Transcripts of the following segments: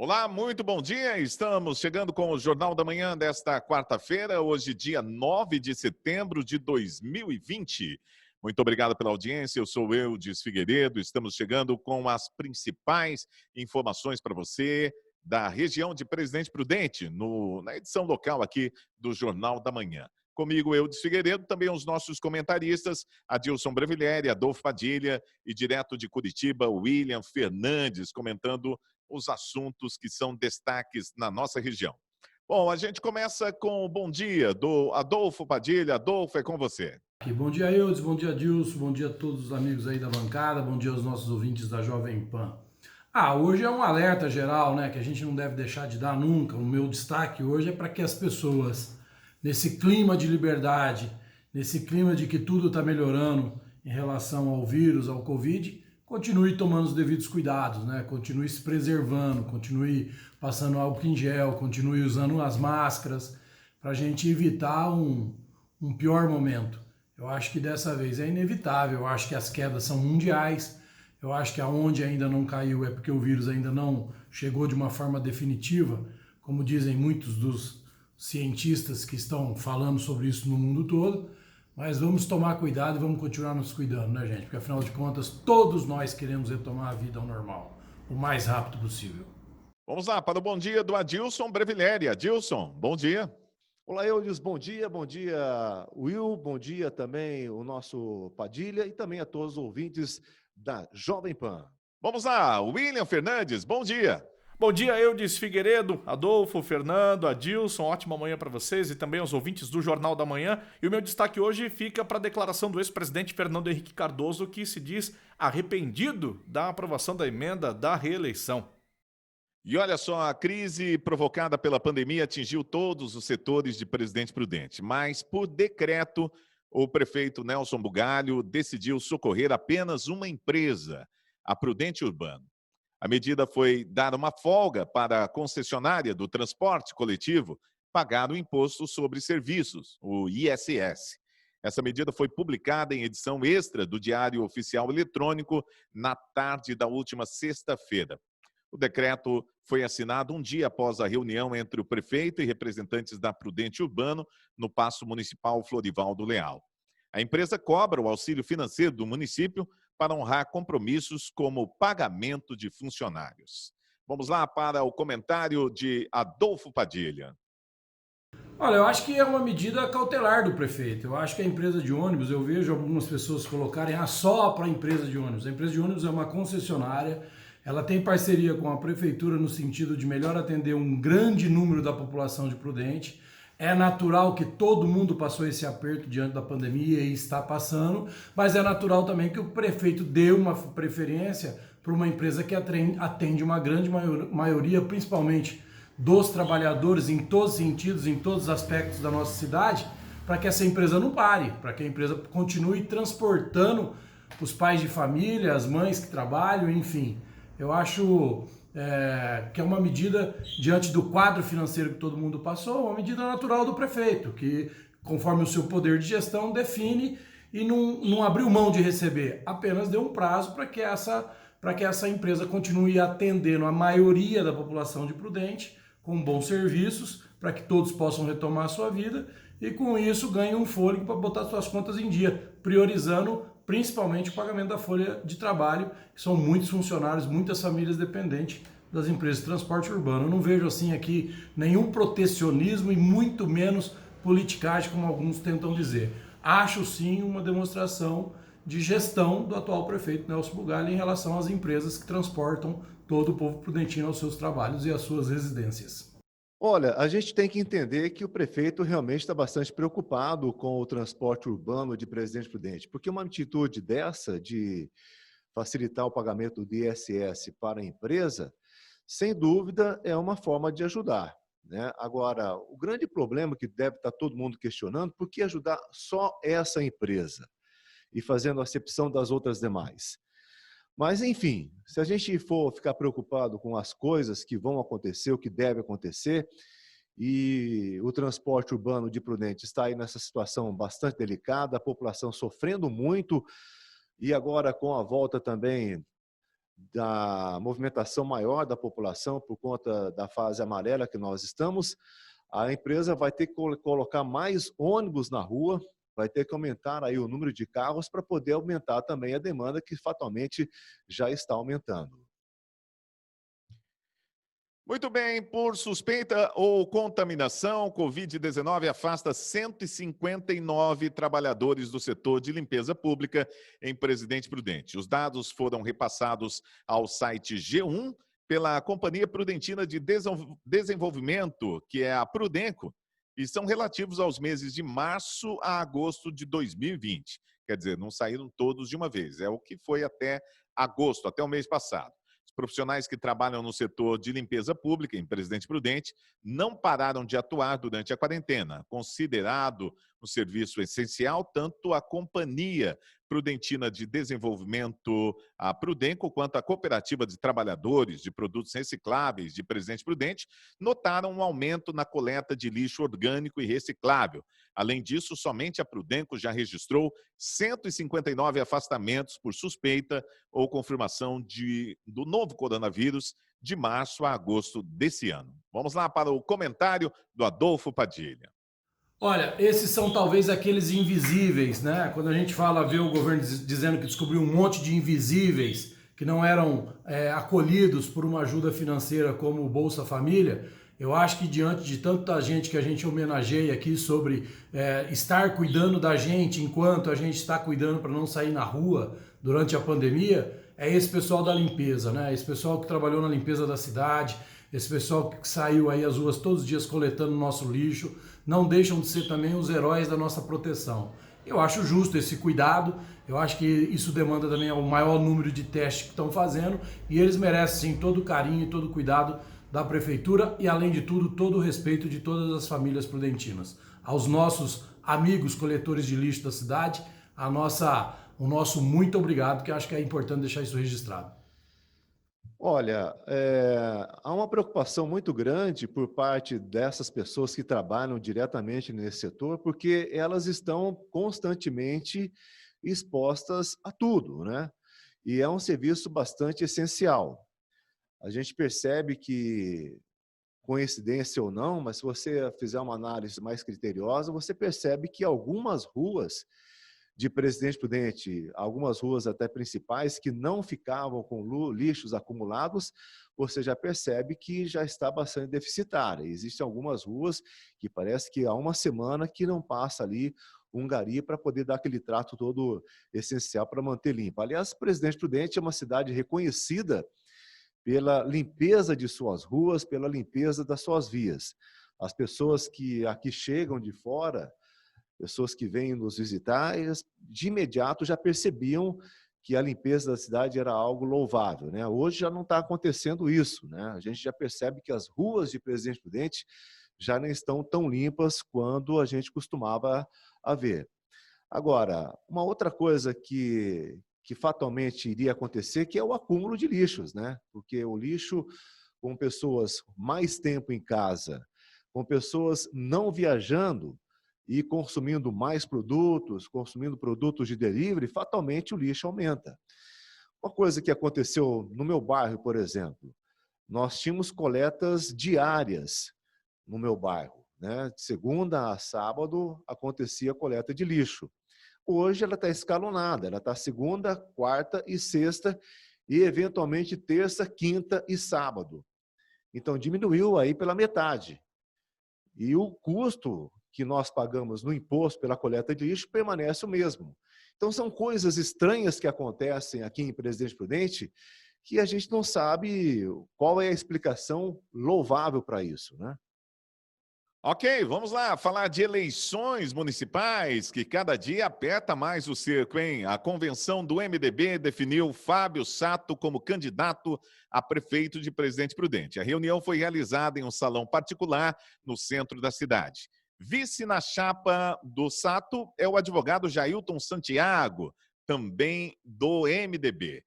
Olá, muito bom dia. Estamos chegando com o Jornal da Manhã desta quarta-feira, hoje dia 9 de setembro de 2020. Muito obrigado pela audiência. Eu sou Eudes Figueiredo. Estamos chegando com as principais informações para você da região de Presidente Prudente, na edição local aqui do Jornal da Manhã. Comigo, Eudes Figueiredo, também os nossos comentaristas, Adilson Brevileri, Adolfo Padilha e direto de Curitiba, William Fernandes, comentando os assuntos que são destaques na nossa região. Bom, a gente começa com o bom dia do Adolfo Padilha. Adolfo, é com você. Bom dia, Eudes, bom dia, Dilson, bom dia a todos os amigos aí da bancada, bom dia aos nossos ouvintes da Jovem Pan. Hoje é um alerta geral, né, que a gente não deve deixar de dar nunca. O meu destaque hoje é para que as pessoas, nesse clima de liberdade, nesse clima de que tudo está melhorando em relação ao vírus, ao Covid, continue tomando os devidos cuidados, né? Continue se preservando, continue passando álcool em gel, continue usando as máscaras para a gente evitar um pior momento. Eu acho que dessa vez é inevitável, eu acho que as quedas são mundiais, eu acho que aonde ainda não caiu é porque o vírus ainda não chegou de uma forma definitiva, como dizem muitos dos cientistas que estão falando sobre isso no mundo todo. Mas vamos tomar cuidado e vamos continuar nos cuidando, né, gente? Porque, afinal de contas, todos nós queremos retomar a vida ao normal, o mais rápido possível. Vamos lá para o bom dia do Adilson Brevileri. Adilson, bom dia. Olá, Eudes, bom dia, Will, bom dia também o nosso Padilha e também a todos os ouvintes da Jovem Pan. Vamos lá, William Fernandes, bom dia. Bom dia, Eudes Figueiredo, Adolfo, Fernando, Adilson, ótima manhã para vocês e também aos ouvintes do Jornal da Manhã. E o meu destaque hoje fica para a declaração do ex-presidente Fernando Henrique Cardoso, que se diz arrependido da aprovação da emenda da reeleição. E olha só, a crise provocada pela pandemia atingiu todos os setores de Presidente Prudente, mas por decreto, o prefeito Nelson Bugalho decidiu socorrer apenas uma empresa, a Prudente Urbano. A medida foi dar uma folga para a concessionária do transporte coletivo pagar o Imposto sobre Serviços, o ISS. Essa medida foi publicada em edição extra do Diário Oficial Eletrônico na tarde da última sexta-feira. O decreto foi assinado um dia após a reunião entre o prefeito e representantes da Prudente Urbano no Paço Municipal Florivaldo Leal. A empresa cobra o auxílio financeiro do município para honrar compromissos como o pagamento de funcionários. Vamos lá para o comentário de Adolfo Padilha. Olha, eu acho que é uma medida cautelar do prefeito. Eu acho que a empresa de ônibus, eu vejo algumas pessoas colocarem só para a empresa de ônibus. A empresa de ônibus é uma concessionária, ela tem parceria com a prefeitura no sentido de melhor atender um grande número da população de Prudente. É natural que todo mundo passou esse aperto diante da pandemia e está passando, mas é natural também que o prefeito dê uma preferência para uma empresa que atende uma grande maioria, principalmente dos trabalhadores em todos os sentidos, em todos os aspectos da nossa cidade, para que essa empresa não pare, para que a empresa continue transportando os pais de família, as mães que trabalham, enfim. Eu acho que é uma medida, diante do quadro financeiro que todo mundo passou, uma medida natural do prefeito, que, conforme o seu poder de gestão, define e não abriu mão de receber, apenas deu um prazo para que essa empresa continue atendendo a maioria da população de Prudente, com bons serviços, para que todos possam retomar a sua vida e, com isso, ganhe um fôlego para botar suas contas em dia, priorizando principalmente o pagamento da folha de trabalho, que são muitos funcionários, muitas famílias dependentes das empresas de transporte urbano. Eu não vejo assim aqui nenhum protecionismo e muito menos politicagem, como alguns tentam dizer. Acho sim uma demonstração de gestão do atual prefeito Nelson Bugalho em relação às empresas que transportam todo o povo prudentino aos seus trabalhos e às suas residências. Olha, a gente tem que entender que o prefeito realmente está bastante preocupado com o transporte urbano de Presidente Prudente, porque uma atitude dessa de facilitar o pagamento do ISS para a empresa, sem dúvida, é uma forma de ajudar, né? Agora, o grande problema que deve estar todo mundo questionando, por que ajudar só essa empresa e fazendo acepção das outras demais? Mas, enfim, se a gente for ficar preocupado com as coisas que vão acontecer, o que deve acontecer, e o transporte urbano de Prudente está aí nessa situação bastante delicada, a população sofrendo muito, e agora com a volta também da movimentação maior da população por conta da fase amarela que nós estamos, a empresa vai ter que colocar mais ônibus na rua, vai ter que aumentar aí o número de carros para poder aumentar também a demanda que fatalmente já está aumentando. Muito bem, por suspeita ou contaminação, Covid-19 afasta 159 trabalhadores do setor de limpeza pública em Presidente Prudente. Os dados foram repassados ao site G1 pela Companhia Prudentina de Desenvolvimento, que é a Prudenco, e são relativos aos meses de março a agosto de 2020. Quer dizer, não saíram todos de uma vez, é o que foi até agosto, até o mês passado. Profissionais que trabalham no setor de limpeza pública em Presidente Prudente não pararam de atuar durante a quarentena. Considerado um serviço essencial, tanto a Companhia Prudentina de Desenvolvimento, a Prudenco, quanto a Cooperativa de Trabalhadores de Produtos Recicláveis de Presidente Prudente, notaram um aumento na coleta de lixo orgânico e reciclável. Além disso, somente a Prudenco já registrou 159 afastamentos por suspeita ou confirmação do novo coronavírus de março a agosto desse ano. Vamos lá para o comentário do Adolfo Padilha. Olha, esses são talvez aqueles invisíveis, né? Quando a gente vê o governo dizendo que descobriu um monte de invisíveis que não eram acolhidos por uma ajuda financeira como o Bolsa Família, eu acho que diante de tanta gente que a gente homenageia aqui sobre estar cuidando da gente enquanto a gente está cuidando para não sair na rua durante a pandemia, é esse pessoal da limpeza, né? Esse pessoal que trabalhou na limpeza da cidade, esse pessoal que saiu aí às ruas todos os dias coletando o nosso lixo, não deixam de ser também os heróis da nossa proteção. Eu acho justo esse cuidado, eu acho que isso demanda também o maior número de testes que estão fazendo e eles merecem sim todo o carinho e todo o cuidado da prefeitura e, além de tudo, todo o respeito de todas as famílias prudentinas. Aos nossos amigos coletores de lixo da cidade, o nosso muito obrigado, que eu acho que é importante deixar isso registrado. Olha, há uma preocupação muito grande por parte dessas pessoas que trabalham diretamente nesse setor, porque elas estão constantemente expostas a tudo, né? E é um serviço bastante essencial. A gente percebe que, coincidência ou não, mas se você fizer uma análise mais criteriosa, você percebe que algumas ruas de Presidente Prudente, algumas ruas até principais, que não ficavam com lixos acumulados, você já percebe que já está bastante deficitária. Existem algumas ruas que parece que há uma semana que não passa ali um gari para poder dar aquele trato todo essencial para manter limpo. Aliás, Presidente Prudente é uma cidade reconhecida pela limpeza de suas ruas, pela limpeza das suas vias. As pessoas que aqui chegam de fora, pessoas que vêm nos visitar, eles de imediato já percebiam que a limpeza da cidade era algo louvável, né? Hoje já não está acontecendo isso, né? A gente já percebe que as ruas de Presidente Prudente já não estão tão limpas quanto a gente costumava a ver. Agora, uma outra coisa que fatalmente iria acontecer, que é o acúmulo de lixos, né? Porque o lixo, com pessoas mais tempo em casa, com pessoas não viajando, e consumindo mais produtos, consumindo produtos de delivery, fatalmente o lixo aumenta. Uma coisa que aconteceu no meu bairro, por exemplo, nós tínhamos coletas diárias no meu bairro, né? De segunda a sábado acontecia a coleta de lixo. Hoje ela está escalonada, ela está segunda, quarta e sexta e eventualmente terça, quinta e sábado. Então diminuiu aí pela metade. E o custo que nós pagamos no imposto pela coleta de lixo permanece o mesmo. Então, são coisas estranhas que acontecem aqui em Presidente Prudente que a gente não sabe qual é a explicação louvável para isso, né? Ok, vamos lá falar de eleições municipais, que cada dia aperta mais o cerco, hein? A convenção do MDB definiu Fábio Sato como candidato a prefeito de Presidente Prudente. A reunião foi realizada em um salão particular no centro da cidade. Vice na chapa do Sato é o advogado Jailton Santiago, também do MDB.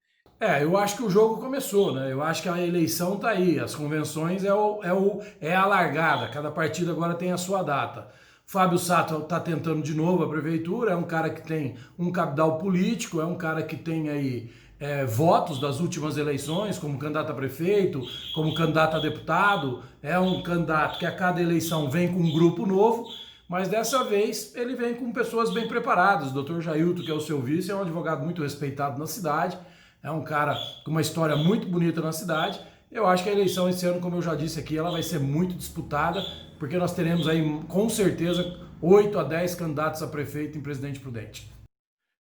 Eu acho que o jogo começou, né? Eu acho que a eleição tá aí. As convenções é a largada. Cada partido agora tem a sua data. Fábio Sato está tentando de novo a prefeitura. É um cara que tem um capital político, é um cara que tem aí votos das últimas eleições, como candidato a prefeito, como candidato a deputado. É um candidato que a cada eleição vem com um grupo novo, mas dessa vez ele vem com pessoas bem preparadas. O Dr. Jailton, que é o seu vice, é um advogado muito respeitado na cidade, é um cara com uma história muito bonita na cidade. Eu acho que a eleição esse ano, como eu já disse aqui, ela vai ser muito disputada, porque nós teremos aí, com certeza, 8 a 10 candidatos a prefeito em Presidente Prudente.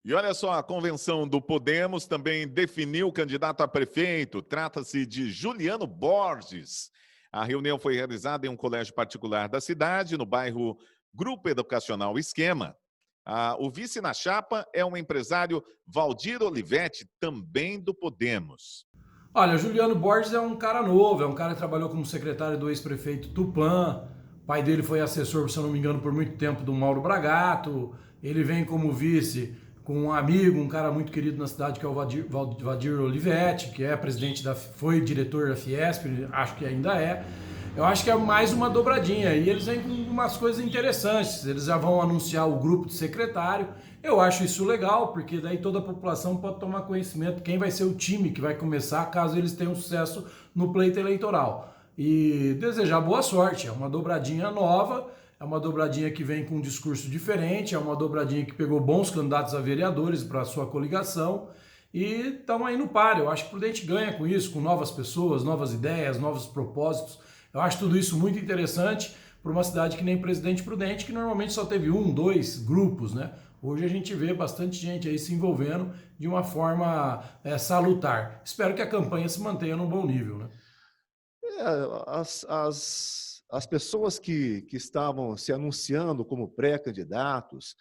E olha só, a convenção do Podemos também definiu o candidato a prefeito. Trata-se de Juliano Borges. A reunião foi realizada em um colégio particular da cidade, no bairro Grupo Educacional Esquema. O vice na chapa é um empresário, Valdir Olivetti, também do Podemos. Olha, Juliano Borges é um cara novo, é um cara que trabalhou como secretário do ex-prefeito Tupã. O pai dele foi assessor, se eu não me engano, por muito tempo do Mauro Bragato. Ele vem como vice com um amigo, um cara muito querido na cidade, que é o Valdir Olivetti, que é presidente foi diretor da Fiesp, acho que ainda é. Eu acho que é mais uma dobradinha, e eles vêm com umas coisas interessantes. Eles já vão anunciar o grupo de secretário. Eu acho isso legal, porque daí toda a população pode tomar conhecimento quem vai ser o time que vai começar, caso eles tenham sucesso no pleito eleitoral. E desejar boa sorte, é uma dobradinha nova, é uma dobradinha que vem com um discurso diferente, é uma dobradinha que pegou bons candidatos a vereadores para a sua coligação e estamos aí no páreo. Eu acho que o Prudente ganha com isso, com novas pessoas, novas ideias, novos propósitos. Eu acho tudo isso muito interessante para uma cidade que nem Presidente Prudente, que normalmente só teve 1, 2 grupos, né? Hoje a gente vê bastante gente aí se envolvendo de uma forma salutar. Espero que a campanha se mantenha num bom nível, né? As pessoas que estavam se anunciando como pré-candidatos,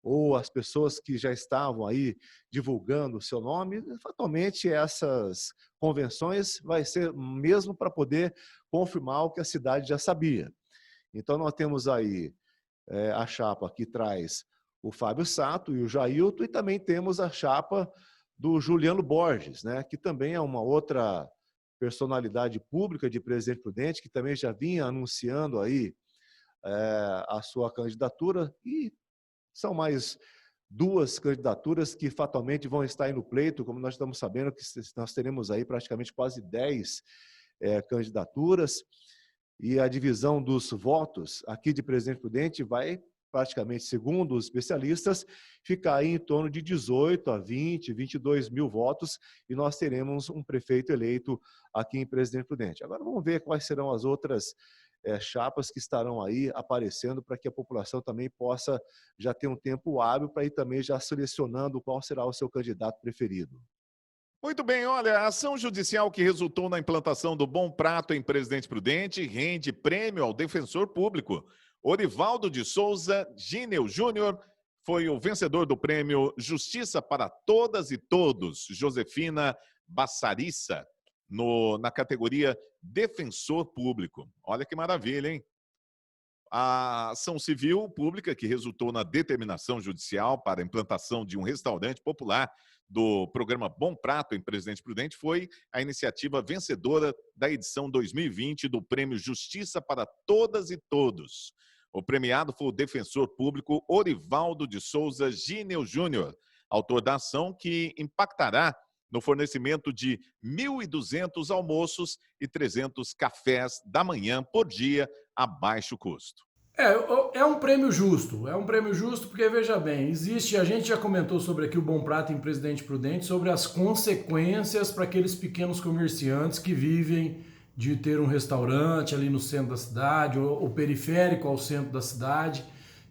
ou as pessoas que já estavam aí divulgando o seu nome, fatalmente essas convenções vai ser mesmo para poder confirmar o que a cidade já sabia. Então nós temos aí a chapa que traz o Fábio Sato e o Jailton, e também temos a chapa do Juliano Borges, né, que também é uma outra personalidade pública de Presidente Prudente, que também já vinha anunciando aí a sua candidatura, e são mais 2 candidaturas que fatalmente vão estar aí no pleito, como nós estamos sabendo que nós teremos aí praticamente quase 10 candidaturas, e a divisão dos votos aqui de Presidente Prudente vai praticamente, segundo os especialistas, ficar aí em torno de 18 a 20, 22 mil votos, e nós teremos um prefeito eleito aqui em Presidente Prudente. Agora vamos ver quais serão as outras chapas que estarão aí aparecendo, para que a população também possa já ter um tempo hábil para ir também já selecionando qual será o seu candidato preferido. Muito bem, olha, a ação judicial que resultou na implantação do Bom Prato em Presidente Prudente rende prêmio ao defensor público. Orivaldo de Souza Gineu Júnior foi o vencedor do prêmio Justiça para Todas e Todos, Josefina Bassarissa, na categoria Defensor Público. Olha que maravilha, hein? A ação civil pública que resultou na determinação judicial para a implantação de um restaurante popular do programa Bom Prato em Presidente Prudente foi a iniciativa vencedora da edição 2020 do Prêmio Justiça para Todas e Todos. O premiado foi o defensor público Orivaldo de Souza Gineu Júnior, autor da ação que impactará no fornecimento de 1.200 almoços e 300 cafés da manhã por dia a baixo custo. É um prêmio justo, porque, veja bem, a gente já comentou sobre aqui o Bom Prato em Presidente Prudente, sobre as consequências para aqueles pequenos comerciantes que vivem de ter um restaurante ali no centro da cidade, ou periférico ao centro da cidade,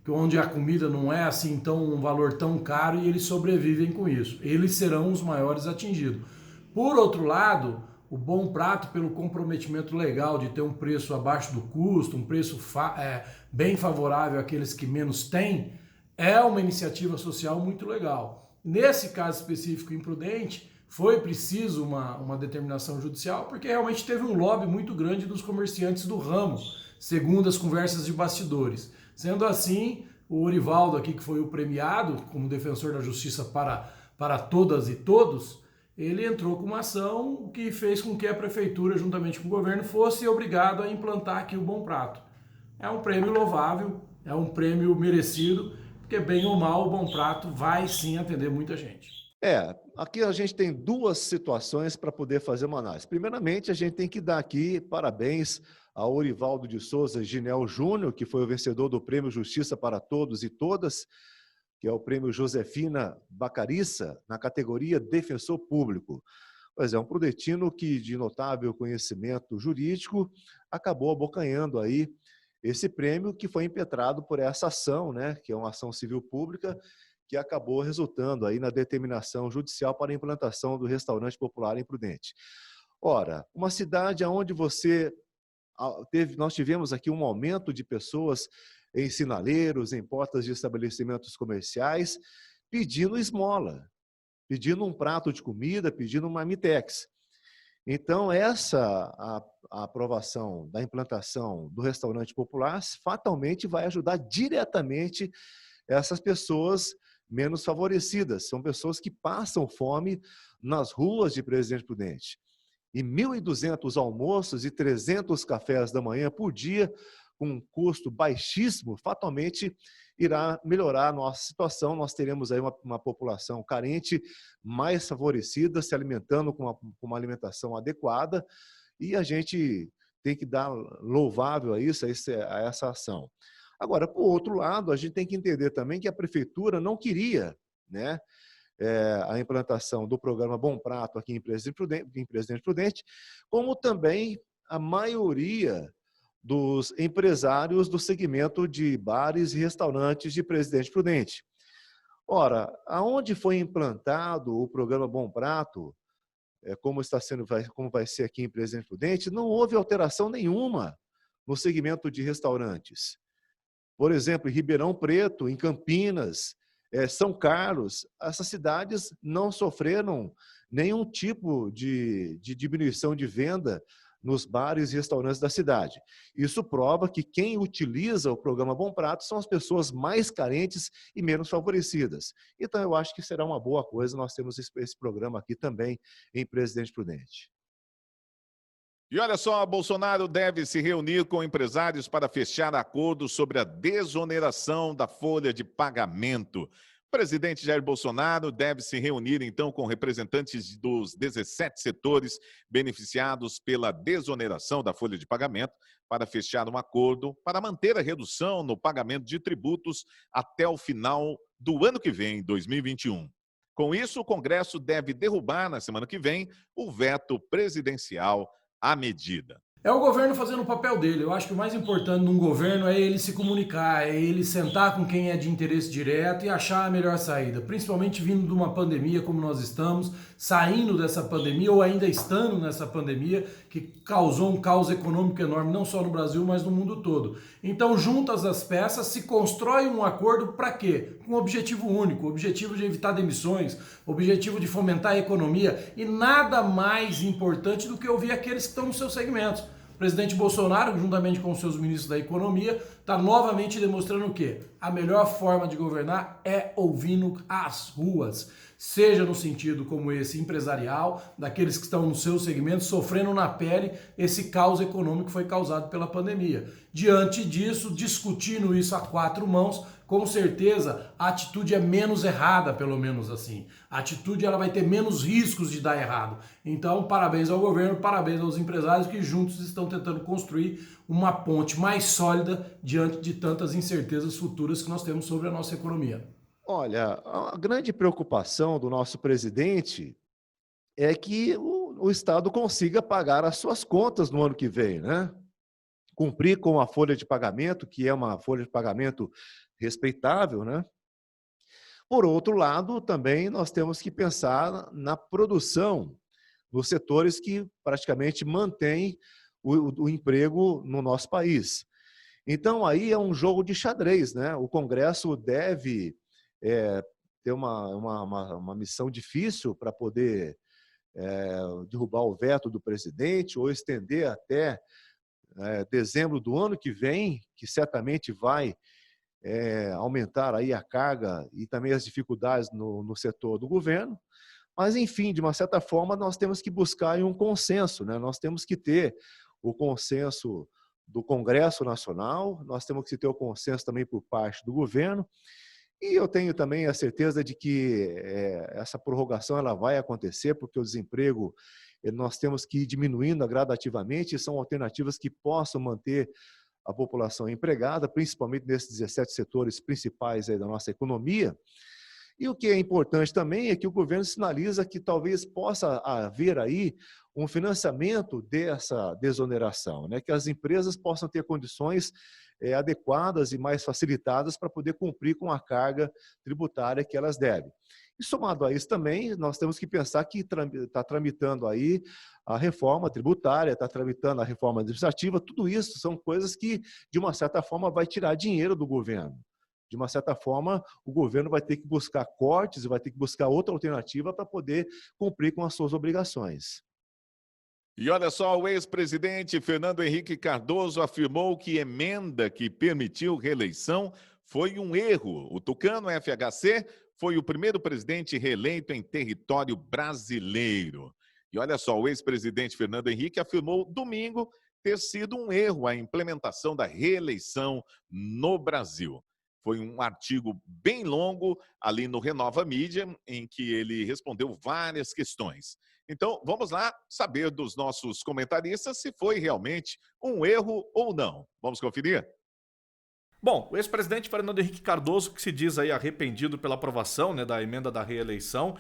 onde a comida não é assim um valor tão caro, e eles sobrevivem com isso. Eles serão os maiores atingidos. Por outro lado, o Bom Prato, pelo comprometimento legal de ter um preço abaixo do custo, um preço bem favorável àqueles que menos têm, é uma iniciativa social muito legal. Nesse caso específico imprudente, foi preciso uma determinação judicial, porque realmente teve um lobby muito grande dos comerciantes do ramo, segundo as conversas de bastidores. Sendo assim, o Orivaldo aqui, que foi o premiado como defensor da justiça para todas e todos, ele entrou com uma ação que fez com que a prefeitura, juntamente com o governo, fosse obrigado a implantar aqui o Bom Prato. É um prêmio louvável, é um prêmio merecido, porque bem ou mal o Bom Prato vai sim atender muita gente. aqui a gente tem duas situações para poder fazer uma análise. Primeiramente, a gente tem que dar aqui parabéns ao Orivaldo de Souza Ginel Júnior, que foi o vencedor do Prêmio Justiça para Todos e Todas, que é o Prêmio Josefina Bacariça, na categoria Defensor Público. Pois é, um prudentino que, de notável conhecimento jurídico, acabou abocanhando aí esse prêmio que foi impetrado por essa ação, né, que é uma ação civil pública, que acabou resultando aí na determinação judicial para a implantação do restaurante popular em Prudente. Ora, uma cidade onde nós tivemos aqui um aumento de pessoas em sinaleiros, em portas de estabelecimentos comerciais, pedindo esmola, pedindo um prato de comida, pedindo uma marmitex. Então, a aprovação da implantação do restaurante popular fatalmente vai ajudar diretamente essas pessoas menos favorecidas. São pessoas que passam fome nas ruas de Presidente Prudente. E 1.200 almoços e 300 cafés da manhã por dia, com um custo baixíssimo, fatalmente irá melhorar a nossa situação. Nós teremos aí uma população carente, mais favorecida, se alimentando com uma alimentação adequada, e a gente tem que dar louvável a essa ação. Agora, por outro lado, a gente tem que entender também que a prefeitura não queria, né, a implantação do programa Bom Prato aqui em Presidente Prudente, como também a maioria dos empresários do segmento de bares e restaurantes de Presidente Prudente. Ora, aonde foi implantado o programa Bom Prato, como vai ser aqui em Presidente Prudente, não houve alteração nenhuma no segmento de restaurantes. Por exemplo, em Ribeirão Preto, em Campinas, São Carlos, essas cidades não sofreram nenhum tipo de diminuição de venda nos bares e restaurantes da cidade. Isso prova que quem utiliza o programa Bom Prato são as pessoas mais carentes e menos favorecidas. Então, eu acho que será uma boa coisa nós termos esse programa aqui também em Presidente Prudente. E olha só, Bolsonaro deve se reunir com empresários para fechar acordo sobre a desoneração da folha de pagamento. O presidente Jair Bolsonaro deve se reunir, então, com representantes dos 17 setores beneficiados pela desoneração da folha de pagamento para fechar um acordo para manter a redução no pagamento de tributos até o final do ano que vem, 2021. Com isso, o Congresso deve derrubar, na semana que vem, o veto presidencial à medida. É o governo fazendo o papel dele. Eu acho que o mais importante num governo é ele se comunicar, é ele sentar com quem é de interesse direto e achar a melhor saída. Principalmente vindo de uma pandemia como nós estamos, saindo dessa pandemia ou ainda estando nessa pandemia que causou um caos econômico enorme, não só no Brasil, mas no mundo todo. Então, juntas as peças, se constrói um acordo para quê? Com um objetivo único, o objetivo de evitar demissões, o objetivo de fomentar a economia e nada mais importante do que ouvir aqueles que estão nos seus segmentos. O presidente Bolsonaro, juntamente com os seus ministros da economia, está novamente demonstrando o quê? A melhor forma de governar é ouvindo as ruas. Seja no sentido como esse empresarial, daqueles que estão no seu segmento sofrendo na pele esse caos econômico que foi causado pela pandemia. Diante disso, discutindo isso a quatro mãos, com certeza a atitude é menos errada, pelo menos assim. A atitude ela vai ter menos riscos de dar errado. Então, parabéns ao governo, parabéns aos empresários que juntos estão tentando construir uma ponte mais sólida diante de tantas incertezas futuras que nós temos sobre a nossa economia. Olha, a grande preocupação do nosso presidente é que o Estado consiga pagar as suas contas no ano que vem, né? Cumprir com a folha de pagamento, que é uma folha de pagamento respeitável, né? Por outro lado, também nós temos que pensar na produção, nos setores que praticamente mantêm o emprego no nosso país. Então, aí é um jogo de xadrez, né? O Congresso deve ter uma missão difícil para poder derrubar o veto do presidente ou estender até dezembro do ano que vem, que certamente vai aumentar aí a carga e também as dificuldades no setor do governo. Mas, enfim, de uma certa forma, nós temos que buscar um consenso, né? Nós temos que ter o consenso do Congresso Nacional, nós temos que ter o consenso também por parte do governo. E eu tenho também a certeza de que essa prorrogação ela vai acontecer, porque o desemprego nós temos que ir diminuindo gradativamente, e são alternativas que possam manter a população empregada, principalmente nesses 17 setores principais aí da nossa economia. E o que é importante também é que o governo sinaliza que talvez possa haver aí um financiamento dessa desoneração, né? Que as empresas possam ter condições adequadas e mais facilitadas para poder cumprir com a carga tributária que elas devem. E somado a isso também, nós temos que pensar que está tramitando aí a reforma tributária, está tramitando a reforma administrativa, tudo isso são coisas que, de uma certa forma, vai tirar dinheiro do governo. De uma certa forma, o governo vai ter que buscar cortes e vai ter que buscar outra alternativa para poder cumprir com as suas obrigações. E olha só, o ex-presidente Fernando Henrique Cardoso afirmou que emenda que permitiu reeleição foi um erro. O tucano FHC foi o primeiro presidente reeleito em território brasileiro. E olha só, o ex-presidente Fernando Henrique afirmou domingo ter sido um erro a implementação da reeleição no Brasil. Foi um artigo bem longo ali no Renova Mídia, em que ele respondeu várias questões. Então, vamos lá saber dos nossos comentaristas se foi realmente um erro ou não. Vamos conferir? Bom, o ex-presidente Fernando Henrique Cardoso, que se diz aí arrependido pela aprovação, né, da emenda da reeleição,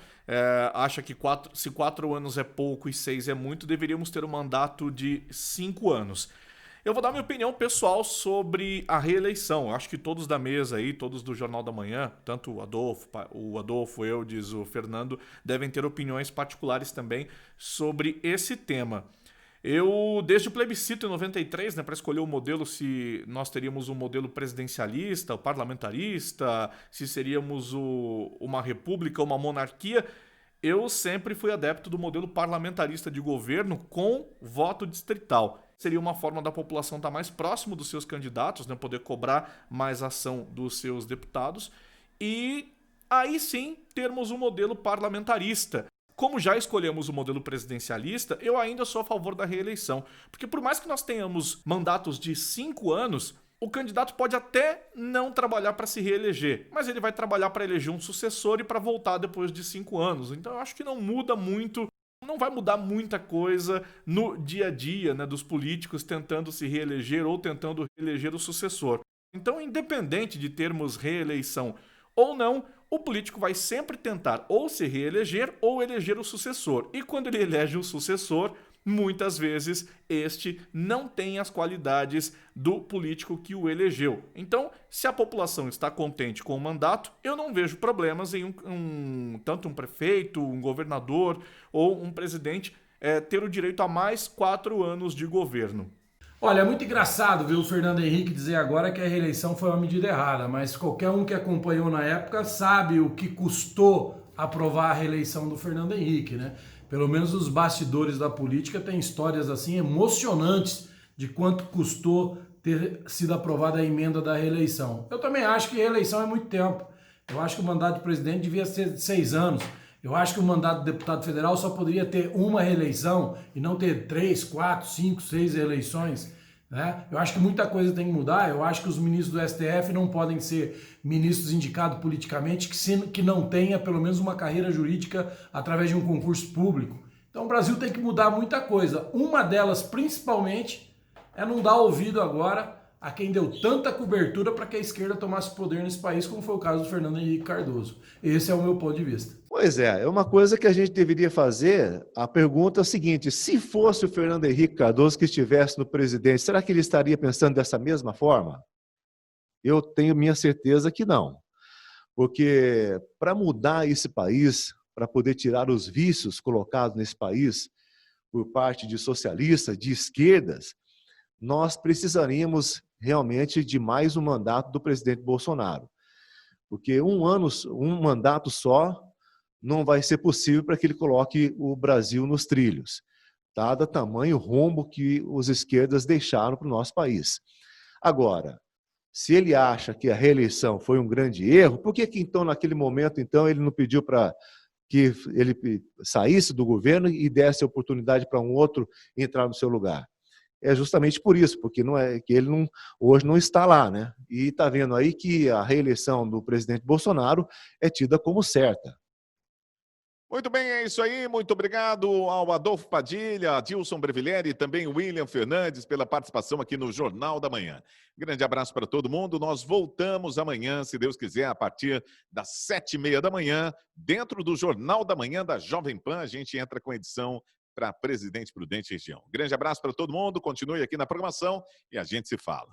acha que se 4 anos é pouco e 6 é muito, deveríamos ter um mandato de 5 anos. Eu vou dar minha opinião pessoal sobre a reeleição. Eu acho que todos da mesa aí, todos do Jornal da Manhã, tanto o Adolfo, eu, diz o Fernando, devem ter opiniões particulares também sobre esse tema. Eu, desde o plebiscito em 93, né, para escolher o modelo, se nós teríamos um modelo presidencialista, parlamentarista, se seríamos uma república, uma monarquia, eu sempre fui adepto do modelo parlamentarista de governo com voto distrital. Seria uma forma da população estar mais próximo dos seus candidatos, né, poder cobrar mais ação dos seus deputados e aí sim termos um modelo parlamentarista. Como já escolhemos o modelo presidencialista, eu ainda sou a favor da reeleição. Porque por mais que nós tenhamos mandatos de 5 anos, o candidato pode até não trabalhar para se reeleger, mas ele vai trabalhar para eleger um sucessor e para voltar depois de 5 anos. Então eu acho que não muda muito, não vai mudar muita coisa no dia a dia, né, dos políticos tentando se reeleger ou tentando reeleger o sucessor. Então, independente de termos reeleição ou não, o político vai sempre tentar ou se reeleger ou eleger o sucessor. E quando ele elege o sucessor, muitas vezes este não tem as qualidades do político que o elegeu. Então, se a população está contente com o mandato, eu não vejo problemas em tanto um prefeito, um governador ou um presidente ter o direito a mais 4 anos de governo. Olha, é muito engraçado ver o Fernando Henrique dizer agora que a reeleição foi uma medida errada, mas qualquer um que acompanhou na época sabe o que custou aprovar a reeleição do Fernando Henrique, né? Pelo menos os bastidores da política têm histórias assim emocionantes de quanto custou ter sido aprovada a emenda da reeleição. Eu também acho que reeleição é muito tempo. Eu acho que o mandato de presidente devia ser de 6 anos. Eu acho que o mandato de deputado federal só poderia ter uma reeleição e não ter 3, 4, 5, 6 reeleições, né? Eu acho que muita coisa tem que mudar. Eu acho que os ministros do STF não podem ser ministros indicados politicamente que não tenha pelo menos uma carreira jurídica através de um concurso público. Então o Brasil tem que mudar muita coisa. Uma delas, principalmente, é não dar ouvido agora a quem deu tanta cobertura para que a esquerda tomasse poder nesse país, como foi o caso do Fernando Henrique Cardoso. Esse é o meu ponto de vista. Pois é uma coisa que a gente deveria fazer, a pergunta é a seguinte: se fosse o Fernando Henrique Cardoso que estivesse no presidente, será que ele estaria pensando dessa mesma forma? Eu tenho minha certeza que não. Porque para mudar esse país, para poder tirar os vícios colocados nesse país por parte de socialistas, de esquerdas, nós precisaríamos realmente de mais um mandato do presidente Bolsonaro. Porque um mandato só não vai ser possível para que ele coloque o Brasil nos trilhos, dado o tamanho rombo que os esquerdas deixaram para o nosso país. Agora, se ele acha que a reeleição foi um grande erro, por que então, naquele momento, então, ele não pediu para que ele saísse do governo e desse a oportunidade para um outro entrar no seu lugar? é justamente por isso, porque não é que ele não, hoje não está lá, né? E está vendo aí que a reeleição do presidente Bolsonaro é tida como certa. Muito bem, é isso aí. Muito obrigado ao Adolfo Padilha, Adilson Brevileri e também William Fernandes pela participação aqui no Jornal da Manhã. Grande abraço para todo mundo. Nós voltamos amanhã, se Deus quiser, a partir das 7h30 da manhã, dentro do Jornal da Manhã da Jovem Pan. A gente entra com a edição para Presidente Prudente Região. Grande abraço para todo mundo. Continue aqui na programação e a gente se fala.